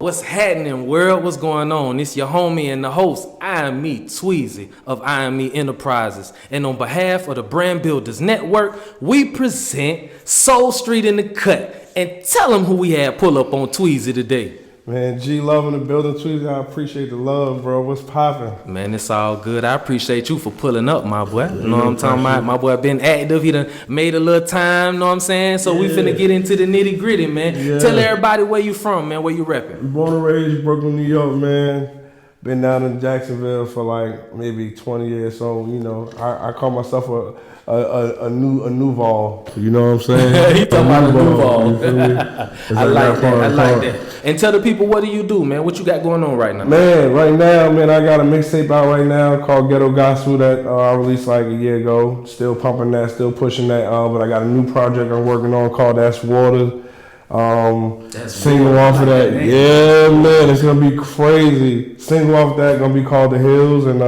What's happening, world? What's going on? It's your homie and the host, IME Tweezy of IME Enterprises. And on behalf of the Brand Builders Network, we present SoulStreet In The Cut. And tell them who we had pull up on Tweezy today. Man, G Love in the building, Tweezy. I appreciate the love, bro. What's poppin'? Man, it's all good. I appreciate you for pulling up, my boy. You know what I'm talking about? My boy been active. He done made a little time, know what I'm saying? So we finna get into the nitty gritty, man. Yeah. Tell everybody where you from, man, where you reppin'. Born and raised Brooklyn, New York, man. Been down in Jacksonville for like maybe 20 years. So, you know, I call myself a Nouveau. You know what I'm saying? He talking about a Nouveau. I like that. And tell the people, what do you do, man? What you got going on right now? Man, right now, man, I got a mixtape out right now called Ghetto Gospel that I released like a year ago. Still pumping that, still pushing that. But I got a new project I'm working on called That's Water. Single off of that. Yeah, man, it's gonna be crazy. Single off that gonna be called The Hills, and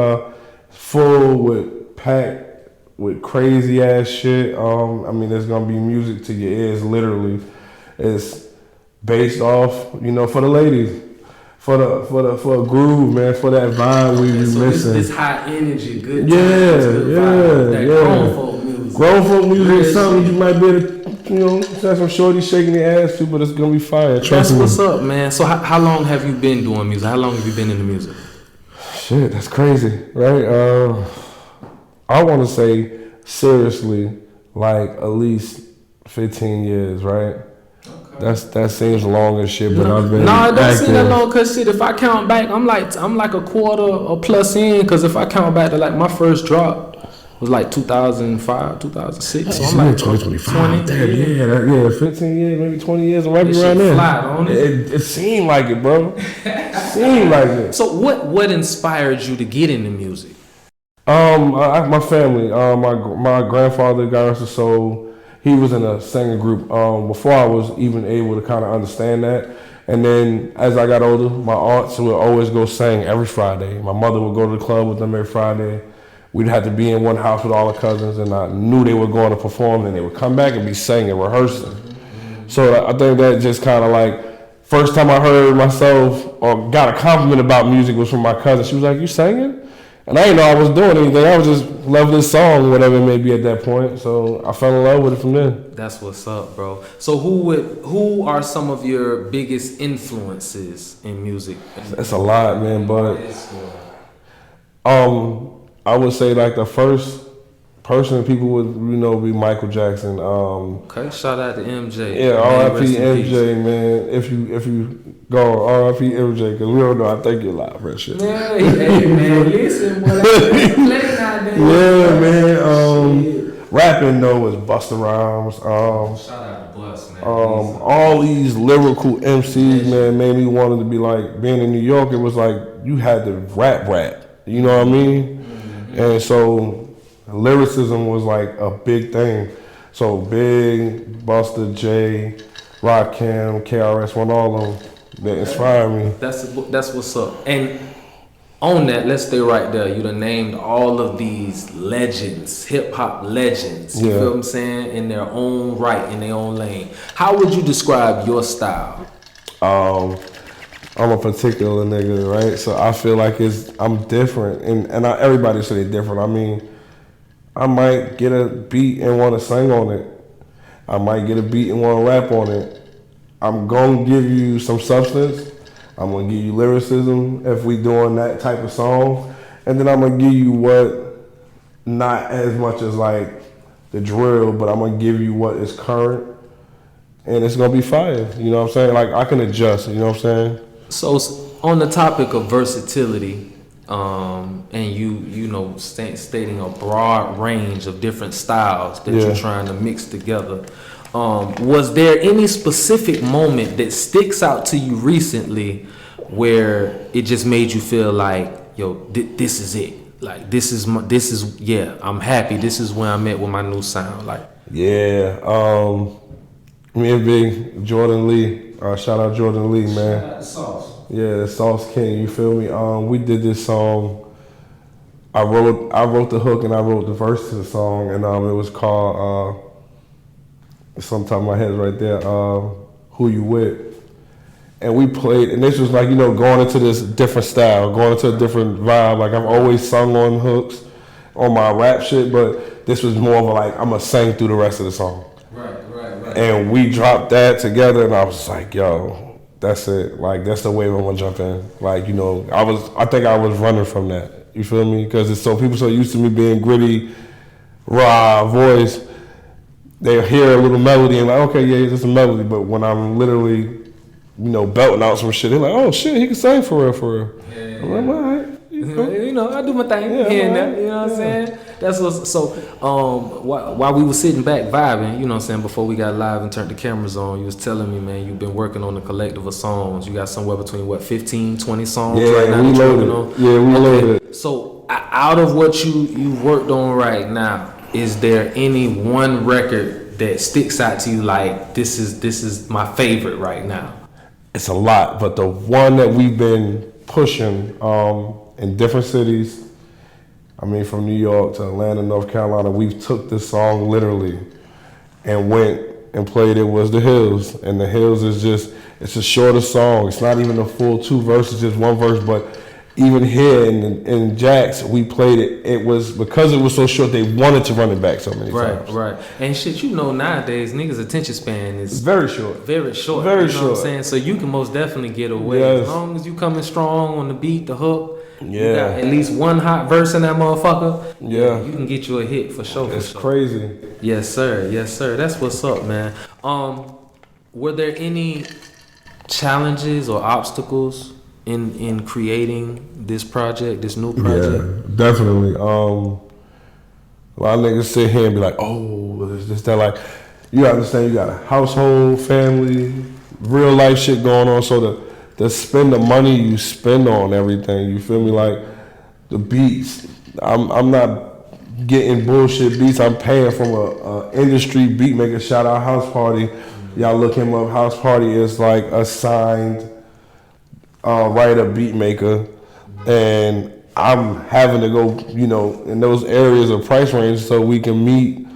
full with packed with crazy ass shit. I mean, there's gonna be music to your ears, literally. It's based off, you know, for the ladies, for a groove, man, for that vibe we be missing. This high energy, good times, good vibe, that grown folk music. Grown folk music is something you might be able to, you know, have some shorties shaking their ass to, but it's gonna be fire. That's what's up, man. So how long have you been doing music? How long have you been in the music? Shit, that's crazy, right? I want to say seriously, like at least 15 years, right? That seems long as shit, but I've been it don't seem that long, cause shit, if I count back, I'm like a quarter or plus in, cause if I count back to like my first drop was like 2005, 2006, so I'm like 2025. 15 years, maybe 20 years, right around there. It seemed like it, bro. Seemed like it. So what inspired you to get into music? My family, my grandfather, God rest his soul, he was in a singing group before I was even able to kind of understand that. And then as I got older, my aunts would always go sing every Friday. My mother would go to the club with them every Friday. We'd have to be in one house with all the cousins, and I knew they were going to perform, and they would come back and be singing, rehearsing. So I think that just kind of like, first time I heard myself or got a compliment about music was from my cousin. She was like, "You singing?" And I didn't know I was doing anything. I was just loving this song, whatever it may be at that point. So I fell in love with it from there. That's what's up, bro. So who are some of your biggest influences in music? It's a lot, man. But I would say like the first person people would, you know, be Michael Jackson. Okay, shout out to MJ. Yeah, R.I.P. MJ, man. If you go R.I.P. MJ, because we don't know. I think you're live for that shit. Yeah, hey, man, listen, what I play nowadays. Yeah, man. Rapping though was Busta Rhymes. Shout out to Bust, man. All these lyrical MCs, man, made me wanted to be like being in New York. It was like you had to rap. You know what I mean? Mm-hmm. And so lyricism was like a big thing. So Big, Busta, J, Rakim, KRS-One, all of them that inspired me. That's what's up. And on that, let's stay right there. You done named all of these legends, hip hop legends. You feel what I'm saying? In their own right, in their own lane. How would you describe your style? I'm a particular nigga, right? So I feel like I'm different, and everybody say they're different. I mean, I might get a beat and want to sing on it. I might get a beat and want to rap on it. I'm going to give you some substance. I'm going to give you lyricism if we doing that type of song. And then I'm going to give you what, not as much as like the drill, but I'm going to give you what is current. And it's going to be fire. You know what I'm saying? Like I can adjust, you know what I'm saying? So on the topic of versatility, and you know stating a broad range of different styles that you're trying to mix together, was there any specific moment that sticks out to you recently where it just made you feel like, yo, this is it, like I'm happy, this is where I'm at with my new sound? Like me and Big Jordan Lee, shout out Jordan Lee, man. Shout out to Sauce. Yeah, the Sauce King, you feel me? We did this song. I wrote the hook and I wrote the verse to the song, and it was called, it's on top of my head right there, Who You With. and we played, and this was like, you know, going into this different style, going into a different vibe. Like I've always sung on hooks on my rap shit, but this was more of a like, I'm gonna sing through the rest of the song. Right. And we dropped that together, and I was like, yo, that's it. Like, that's the wave I'm gonna jump in. Like, you know, I think I was running from that. You feel me? Because it's so people so used to me being gritty, raw voice. They hear a little melody and like, okay, yeah, it's just a melody. But when I'm literally, you know, belting out some shit, they're like, oh shit, he can sing for real, for real. Yeah. I'm like, all right. You know, I do my thing here and there. You know what I'm saying? That's what's so. While we were sitting back vibing, you know what I'm saying, before we got live and turned the cameras on, you was telling me, man, you've been working on a collective of songs. You got somewhere between what, 15, 20 songs right now? We loaded. Yeah, we loaded. So out of what you worked on right now, is there any one record that sticks out to you like this is my favorite right now? It's a lot, but the one that we've been pushing in different cities, I mean, from New York to Atlanta, North Carolina, we took this song literally and went and played it, was The Hills. And The Hills is just, it's a shorter song. It's not even a full 2 verses, just 1 verse. But even here in Jax, we played it. It was, because it was so short, they wanted to run it back so many times. Right. And shit, you know, nowadays, niggas' attention span is very short. Very short. Very you know short. What I'm saying? So you can most definitely get away. Yes. As long as you coming strong on the beat, the hook. Yeah. You got at least one hot verse in that motherfucker. Yeah. You can get you a hit for sure. It's crazy. Yes, sir. That's what's up, man. Were there any challenges or obstacles in creating this project, this new project? Yeah, definitely. A lot of niggas sit here and be like, oh, this, that. Like, you gotta understand, you got a household, family, real life shit going on. So to spend the money you spend on everything, you feel me? Like the beats, I'm not getting bullshit beats. I'm paying from a industry beat maker. Shout out House Party. Y'all look him up. House Party is like a signed writer, beat maker, and I'm having to go, you know, in those areas of price range so we can meet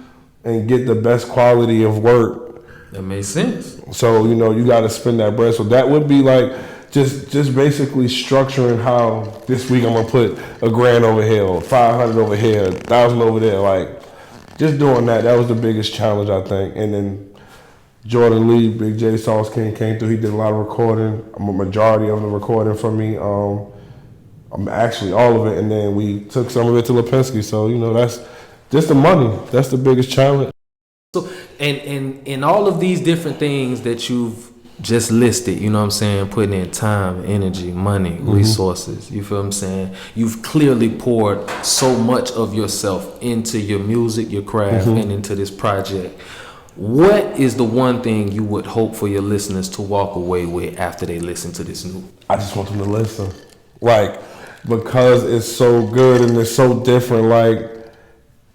and get the best quality of work. That makes sense. So, you know, you got to spend that bread. So that would be like just basically structuring how this week I'm gonna put $1,000 over here, or 500 over here, 1,000 over there. Like just doing that. That was the biggest challenge, I think. And then Jordan Lee, Big J Sauce King came through. He did a lot of recording. I'm a majority of the recording for me. I'm actually all of it. And then we took some of it to Lipinski. So, you know, that's just the money. That's the biggest challenge. So, and all of these different things that you've just listed, you know what I'm saying, putting in time, energy, money, resources, you feel what I'm saying? You've clearly poured so much of yourself into your music, your craft, and into this project. What is the one thing you would hope for your listeners to walk away with after they listen to this new? I just want them to listen. Like, because it's so good and it's so different, like,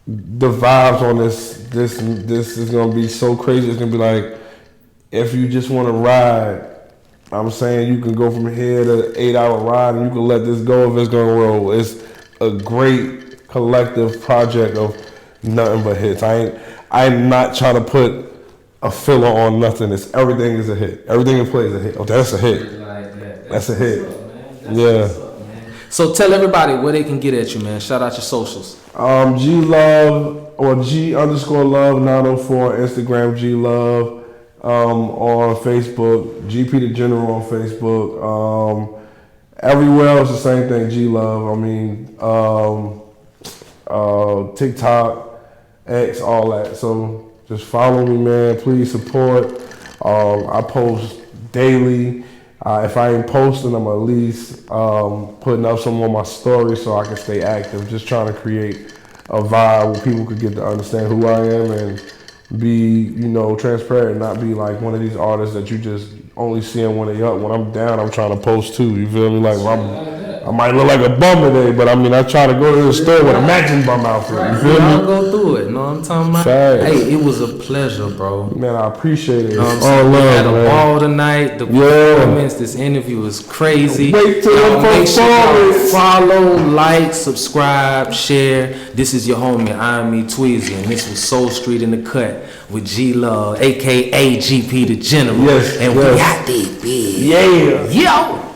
the vibes on this is gonna be so crazy. It's gonna be like, if you just want to ride, I'm saying you can go from here to 8-hour ride, and you can let this go if it's gonna roll. It's a great collective project of nothing but hits. I'm not trying to put a filler on nothing. It's everything is a hit. Everything it plays is a hit. Oh, that's a hit. That's a hit. Yeah. So tell everybody where they can get at you, man. Shout out your socials. G Love or G_Love 904 Instagram, G Love on Facebook, GP the General on Facebook. Everywhere else the same thing, G Love. I mean, TikTok, X, all that. So just follow me, man. Please support. I post daily. If I ain't posting, I'm at least putting up some on my story so I can stay active. Just trying to create a vibe where people could get to understand who I am and be, you know, transparent, not be like one of these artists that you just only seeing when they up. When I'm down, I'm trying to post too. You feel me? Like when I might look like a bum today, but I mean, I try to go to the store with a matching bum outfit. You feel me? I'll go through it. Know what I'm talking about? Facts. Hey, it was a pleasure, bro. Man, I appreciate it. You know what I'm All saying? We love, had a man. ball tonight. The performance, this interview was crazy. Wait till Y'all the make sure y'all performance. follow, like, subscribe, share. This is your homie, IME Tweezy, and this was SoulStreet In The Cut with G Love, aka GP the General. Yes, and yes. we got this, bitch. Yeah. Yo.